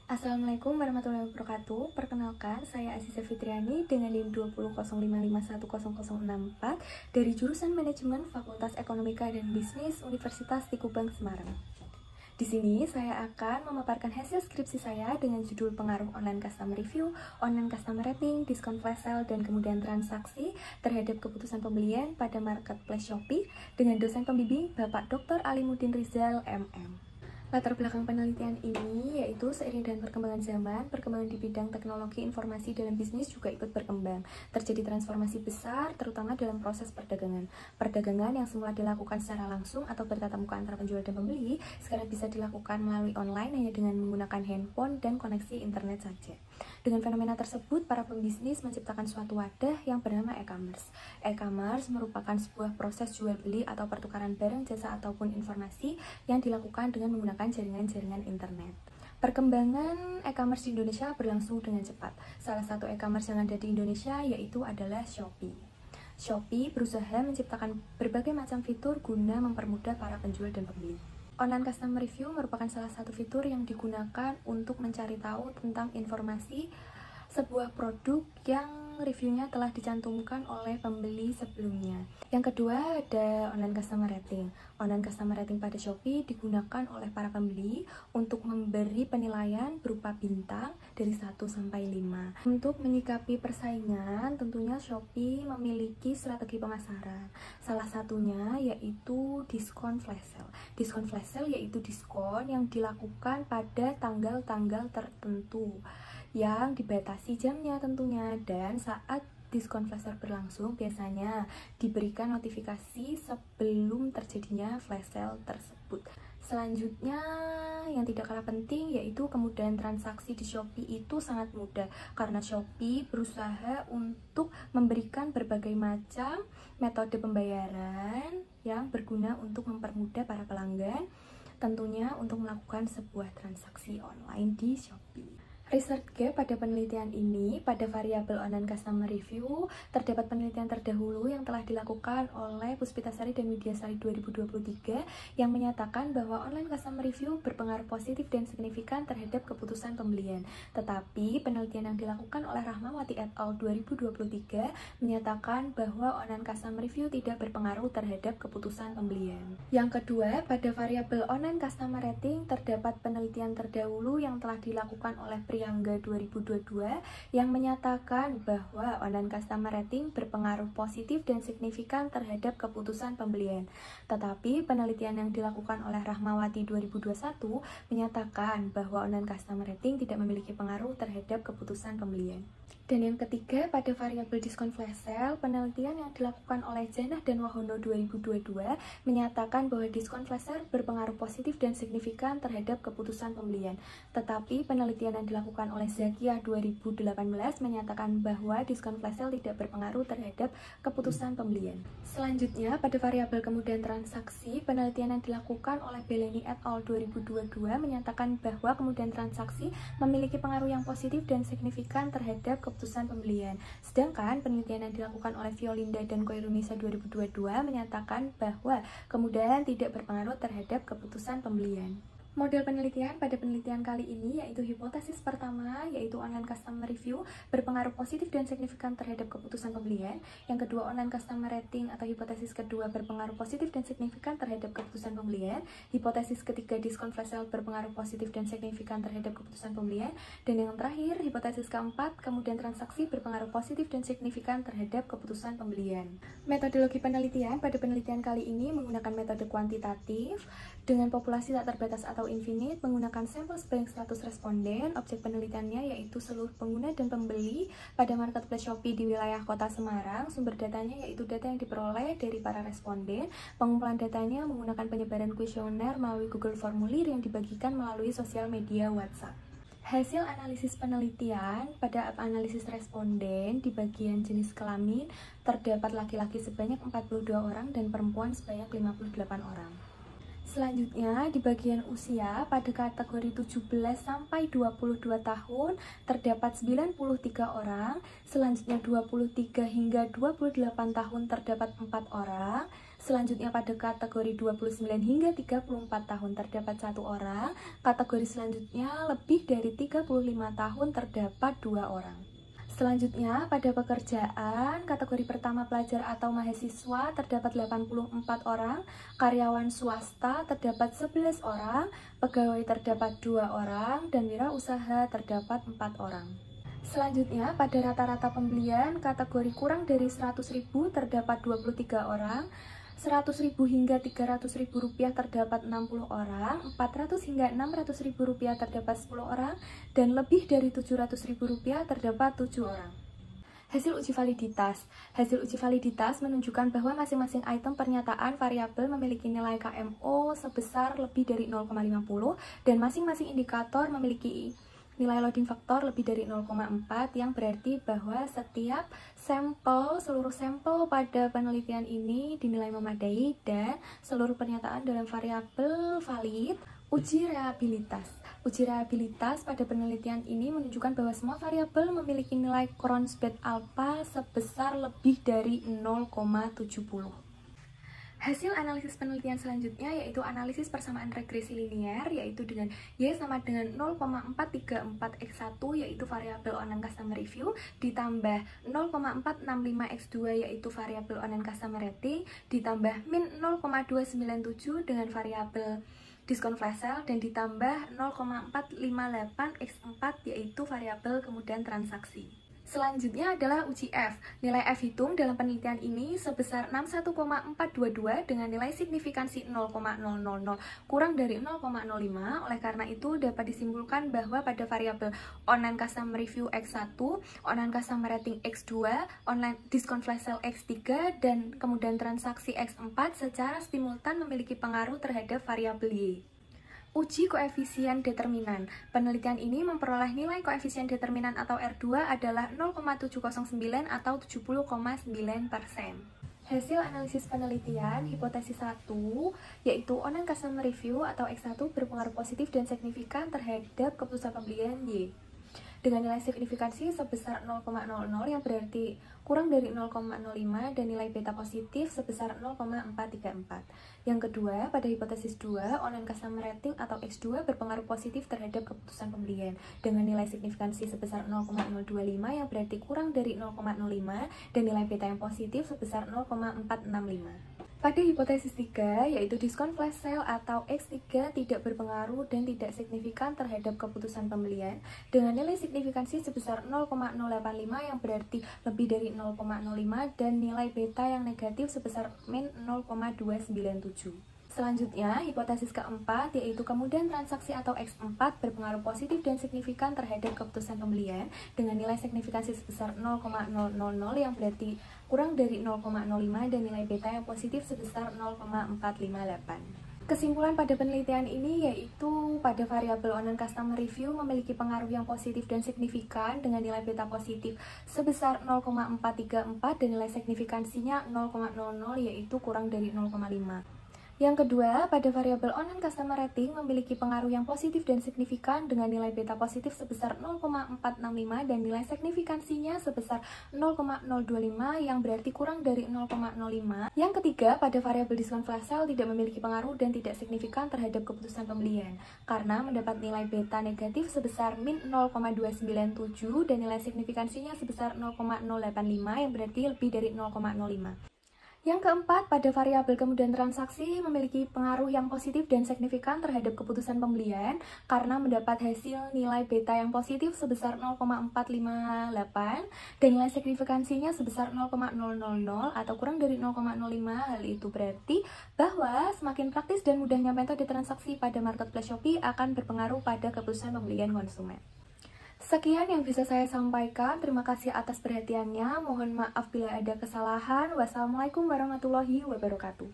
Assalamualaikum warahmatullahi wabarakatuh. Perkenalkan, saya Aziza Fitriani dengan NIM 2005510064 dari jurusan Manajemen Fakultas Ekonomika dan Bisnis Universitas Tikubang Semarang. Di sini saya akan memaparkan hasil skripsi saya dengan judul pengaruh online customer review, online customer rating, diskon flash sale, dan kemudian transaksi terhadap keputusan pembelian pada marketplace Shopee dengan dosen pembimbing Bapak Dr. Alimuddin Rizal, MM. Latar belakang penelitian ini yaitu seiring dengan perkembangan zaman, perkembangan di bidang teknologi informasi dalam bisnis juga ikut berkembang. Terjadi transformasi besar, terutama dalam proses perdagangan. Perdagangan yang semula dilakukan secara langsung atau bertatap muka antara penjual dan pembeli, sekarang bisa dilakukan melalui online hanya dengan menggunakan handphone dan koneksi internet saja. Dengan fenomena tersebut, para pembisnis menciptakan suatu wadah yang bernama e-commerce. E-commerce merupakan sebuah proses jual beli atau pertukaran barang, jasa, ataupun informasi yang dilakukan dengan menggunakan jaringan-jaringan internet. Perkembangan e-commerce di Indonesia berlangsung dengan cepat. Salah satu e-commerce yang ada di Indonesia yaitu adalah Shopee. Shopee berusaha menciptakan berbagai macam fitur guna mempermudah para penjual dan pembeli. Online customer review merupakan salah satu fitur yang digunakan untuk mencari tahu tentang informasi sebuah produk yang reviewnya telah dicantumkan oleh pembeli sebelumnya. Yang kedua ada online customer rating. Online customer rating pada Shopee digunakan oleh para pembeli untuk memberi penilaian berupa bintang dari 1 sampai 5. Untuk menyikapi persaingan, tentunya Shopee memiliki strategi pemasaran. Salah satunya yaitu diskon flash sale. Diskon flash sale yaitu diskon yang dilakukan pada tanggal-tanggal tertentu yang dibatasi jamnya tentunya, dan saat diskon flash sale berlangsung biasanya diberikan notifikasi sebelum terjadinya flash sale tersebut. Selanjutnya yang tidak kalah penting yaitu kemudahan transaksi di Shopee itu sangat mudah karena Shopee berusaha untuk memberikan berbagai macam metode pembayaran yang berguna untuk mempermudah para pelanggan tentunya untuk melakukan sebuah transaksi online di Shopee. Research gap pada penelitian ini, pada variabel online customer review, terdapat penelitian terdahulu yang telah dilakukan oleh Puspitasari dan Widyasari 2023 yang menyatakan bahwa online customer review berpengaruh positif dan signifikan terhadap keputusan pembelian. Tetapi penelitian yang dilakukan oleh Rahmawati et al. 2023 menyatakan bahwa online customer review tidak berpengaruh terhadap keputusan pembelian. Yang kedua, pada variabel online customer rating terdapat penelitian terdahulu yang telah dilakukan oleh Priangga 2022 yang menyatakan bahwa online customer rating berpengaruh positif dan signifikan terhadap keputusan pembelian. Tetapi penelitian yang dilakukan oleh Rahmawati 2021 menyatakan bahwa online customer rating tidak memiliki pengaruh terhadap keputusan pembelian. Dan yang ketiga, pada variabel diskon flash sale, penelitian yang dilakukan oleh Janah dan Wahono 2022 menyatakan bahwa diskon flash sale berpengaruh positif dan signifikan terhadap keputusan pembelian. Tetapi penelitian yang dilakukan oleh Zakiah 2018 menyatakan bahwa diskon flash sale tidak berpengaruh terhadap keputusan pembelian. Selanjutnya, pada variabel kemudahan transaksi, penelitian yang dilakukan oleh Beleni et al. 2022 menyatakan bahwa kemudahan transaksi memiliki pengaruh yang positif dan signifikan terhadap keputusan pembelian. Sedangkan penelitian yang dilakukan oleh Violinda dan Koirunisa 2022 menyatakan bahwa kemudahan tidak berpengaruh terhadap keputusan pembelian. Model penelitian pada penelitian kali ini yaitu hipotesis pertama yaitu online customer review berpengaruh positif dan signifikan terhadap keputusan pembelian. Yang kedua, online customer rating atau hipotesis kedua berpengaruh positif dan signifikan terhadap keputusan pembelian. Hipotesis ketiga, diskon flash sale berpengaruh positif dan signifikan terhadap keputusan pembelian. Dan yang terakhir, hipotesis keempat, kemudian transaksi berpengaruh positif dan signifikan terhadap keputusan pembelian. Metodologi penelitian pada penelitian kali ini menggunakan metode kuantitatif dengan populasi tak terbatas atau infinite, menggunakan sampel sebanyak 100 responden. Objek penelitiannya yaitu seluruh pengguna dan pembeli pada marketplace Shopee di wilayah kota Semarang. Sumber datanya yaitu data yang diperoleh dari para responden. Pengumpulan datanya menggunakan penyebaran kuesioner melalui Google Formulir yang dibagikan melalui sosial media WhatsApp. Hasil analisis penelitian pada analisis responden di bagian jenis kelamin terdapat laki-laki sebanyak 42 orang dan perempuan sebanyak 58 orang. Selanjutnya, di bagian usia, pada kategori 17 sampai 22 tahun, terdapat 93 orang. Selanjutnya, 23 hingga 28 tahun terdapat 4 orang. Selanjutnya pada kategori 29 hingga 34 tahun terdapat 1 orang. Kategori selanjutnya lebih dari 35 tahun terdapat 2 orang. Selanjutnya pada pekerjaan, kategori pertama pelajar atau mahasiswa terdapat 84 orang, karyawan swasta terdapat 11 orang, pegawai terdapat 2 orang, dan wirausaha terdapat 4 orang. Selanjutnya, pada rata-rata pembelian, kategori kurang dari 100.000 terdapat 23 orang, 100.000 hingga 300.000 rupiah terdapat 60 orang, 400 hingga 600.000 rupiah terdapat 10 orang, dan lebih dari 700.000 rupiah terdapat 7 orang. Hasil uji validitas. Hasil uji validitas menunjukkan bahwa masing-masing item pernyataan variabel memiliki nilai KMO sebesar lebih dari 0,50 dan masing-masing indikator memiliki nilai loading faktor lebih dari 0,4 yang berarti bahwa setiap seluruh sampel pada penelitian ini dinilai memadai dan seluruh pernyataan dalam variabel valid. Uji reabilitas. Uji reabilitas pada penelitian ini menunjukkan bahwa semua variabel memiliki nilai Cronspet alpha sebesar lebih dari 0,70. Hasil analisis penelitian selanjutnya yaitu analisis persamaan regresi linear, yaitu dengan Y sama dengan 0,434x1 yaitu variabel on and customer review ditambah 0,465x2 yaitu variabel on and customer rating ditambah min 0,297 dengan variabel diskon flash sale dan ditambah 0,458x4 yaitu variabel kemudian transaksi. Selanjutnya adalah uji F. Nilai F hitung dalam penelitian ini sebesar 61,422 dengan nilai signifikansi 0,000 kurang dari 0,05. Oleh karena itu dapat disimpulkan bahwa pada variabel online customer review X1, online customer rating X2, online diskon flash sale X3 dan kemudian transaksi X4 secara simultan memiliki pengaruh terhadap variabel Y. Uji koefisien determinan. Penelitian ini memperoleh nilai koefisien determinan atau R2 adalah 0,709 atau 70,9%. Hasil analisis penelitian, hipotesis 1, yaitu online customer review atau X1 berpengaruh positif dan signifikan terhadap keputusan pembelian Y. Dengan nilai signifikansi sebesar 0,00 yang berarti kurang dari 0,05 dan nilai beta positif sebesar 0,434. Yang kedua, pada hipotesis 2, online customer rating atau X2 berpengaruh positif terhadap keputusan pembelian dengan nilai signifikansi sebesar 0,025 yang berarti kurang dari 0,05 dan nilai beta yang positif sebesar 0,465. Pada hipotesis 3, yaitu diskon flash sale atau X3 tidak berpengaruh dan tidak signifikan terhadap keputusan pembelian dengan nilai signifikansi sebesar 0,085 yang berarti lebih dari 0,05 dan nilai beta yang negatif sebesar min 0,297. Selanjutnya, hipotesis keempat, yaitu kemudian transaksi atau X4 berpengaruh positif dan signifikan terhadap keputusan pembelian dengan nilai signifikansi sebesar 0,000 yang berarti kurang dari 0,05 dan nilai beta yang positif sebesar 0,458. Kesimpulan pada penelitian ini yaitu pada variabel online customer review memiliki pengaruh yang positif dan signifikan dengan nilai beta positif sebesar 0,434 dan nilai signifikansinya 0,00 yaitu kurang dari 0,5. Yang kedua, pada variabel online customer rating memiliki pengaruh yang positif dan signifikan dengan nilai beta positif sebesar 0,465 dan nilai signifikansinya sebesar 0,025 yang berarti kurang dari 0,05. Yang ketiga, pada variabel diskon flash sale tidak memiliki pengaruh dan tidak signifikan terhadap keputusan pembelian karena mendapat nilai beta negatif sebesar min 0,297 dan nilai signifikansinya sebesar 0,085 yang berarti lebih dari 0,05. Yang keempat, pada variabel kemudian transaksi memiliki pengaruh yang positif dan signifikan terhadap keputusan pembelian karena mendapat hasil nilai beta yang positif sebesar 0,458 dan nilai signifikansinya sebesar 0,000 atau kurang dari 0,05. Hal itu berarti bahwa semakin praktis dan mudahnya metode transaksi pada marketplace Shopee akan berpengaruh pada keputusan pembelian konsumen. Sekian yang bisa saya sampaikan. Terima kasih atas perhatiannya. Mohon maaf bila ada kesalahan. Wassalamualaikum warahmatullahi wabarakatuh.